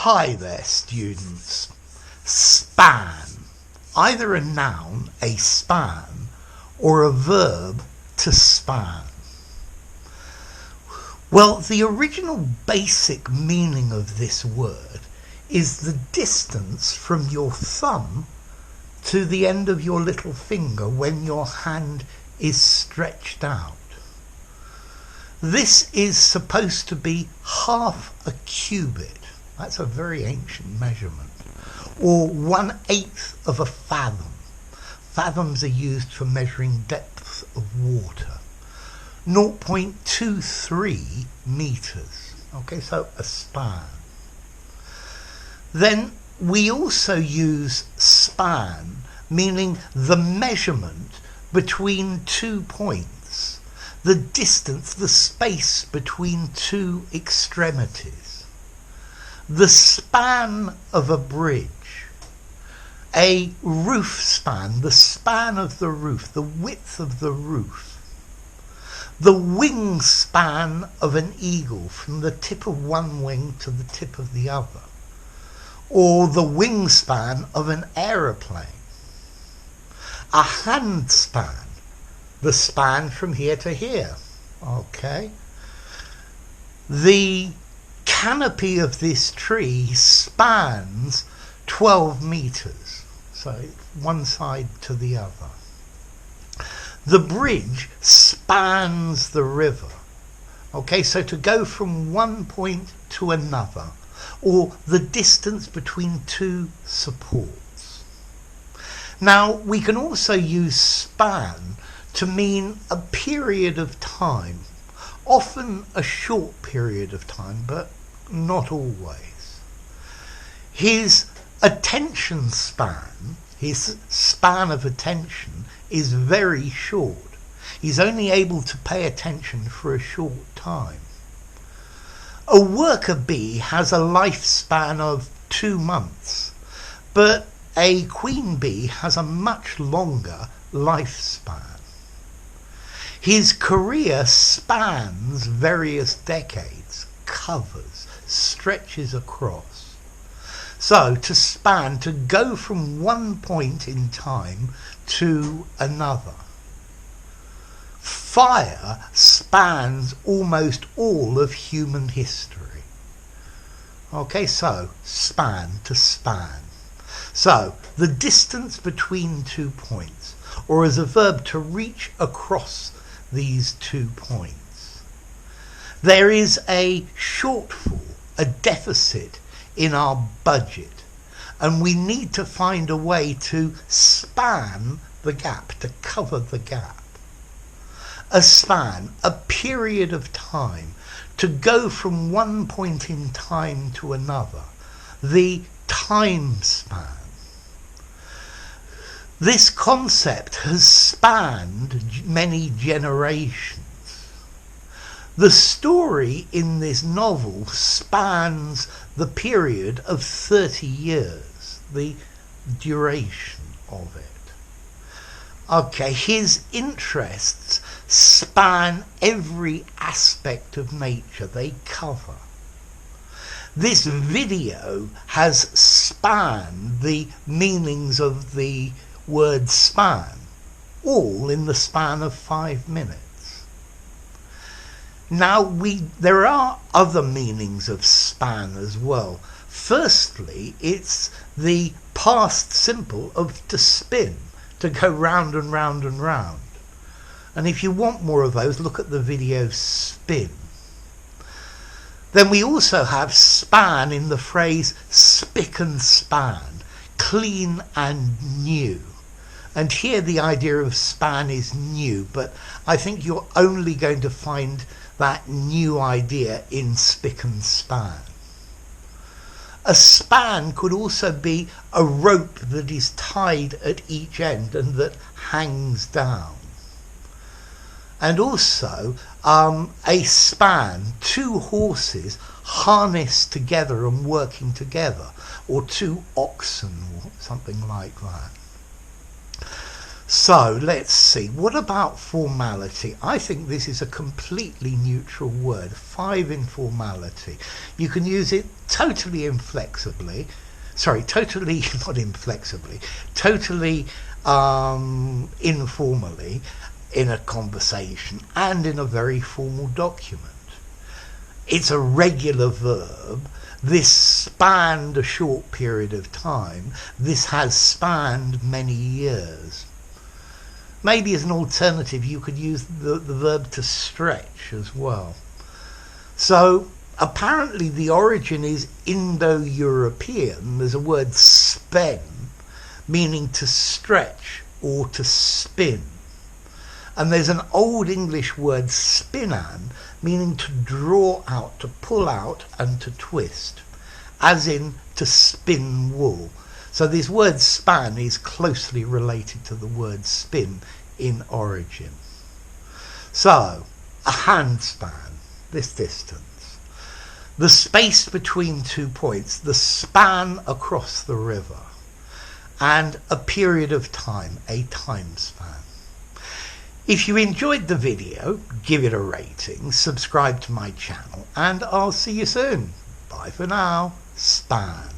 Hi there, students. Span. Either a noun, a span, or a verb, to span. Well, the original basic meaning of this word is the distance from your thumb to the end of your little finger when your hand is stretched out. This is supposed to be half a cubit. That's a very ancient measurement. Or 1/8 of a fathom. Fathoms are used for measuring depths of water. 0.23 meters. Okay, so a span. Then we also use span, meaning the measurement between 2 points, the distance, the space between two extremities. The span of a bridge, a roof span, the span of the roof, the width of the roof, the wingspan of an eagle from the tip of one wing to the tip of the other, or the wingspan of an aeroplane, a handspan, the span from here to here. Okay, the canopy of this tree spans 12 meters, so one side to the other. The bridge spans the river. Okay, so to go from one point to another, or the distance between two supports. Now, we can also use span to mean a period of time, often a short period of time, but not always. His attention span, his span of attention, is very short. He's only able to pay attention for a short time. A worker bee has a lifespan of 2 months, but a queen bee has a much longer lifespan. His career spans various decades, covers, stretches across. So to span, to go from one point in time to another. Fire spans almost all of human history. Okay, so span, to span. So the distance between 2 points, or as a verb, to reach across these 2 points. There is a shortfall, a deficit in our budget, and we need to find a way to span the gap, to cover the gap. A span, a period of time, to go from one point in time to another, the time span. This concept has spanned many generations. The story in this novel spans the period of 30 years, the duration of it. Okay, his interests span every aspect of nature, they cover. This video has spanned the meanings of the word span, all in the span of 5 minutes. Now there are other meanings of span as well. Firstly, it's the past simple of to spin, to go round and round and round. And if you want more of those, look at the video spin. Then we also have span in the phrase spick and span, clean and new. And here the idea of span is new, but I think you're only going to find that new idea in spick and span. A span could also be a rope that is tied at each end and that hangs down. And also a span, 2 horses harnessed together and working together, or 2 oxen or something like that. So let's see, what about formality? I think this is a completely neutral word. 5 in formality. You can use it totally inflexibly. Sorry, totally, not inflexibly, totally informally in a conversation and in a very formal document. It's a regular verb. This spanned a short period of time. This has spanned many years. Maybe as an alternative you could use the verb to stretch as well. So apparently the origin is Indo-European. There's a word spen, meaning to stretch or to spin. And there's an Old English word spinan, meaning to draw out, to pull out and to twist, as in to spin wool. So this word span is closely related to the word spin in origin. So, a handspan, this distance. The space between 2 points, the span across the river. And a period of time, a time span. If you enjoyed the video, give it a rating, subscribe to my channel, and I'll see you soon. Bye for now. Span.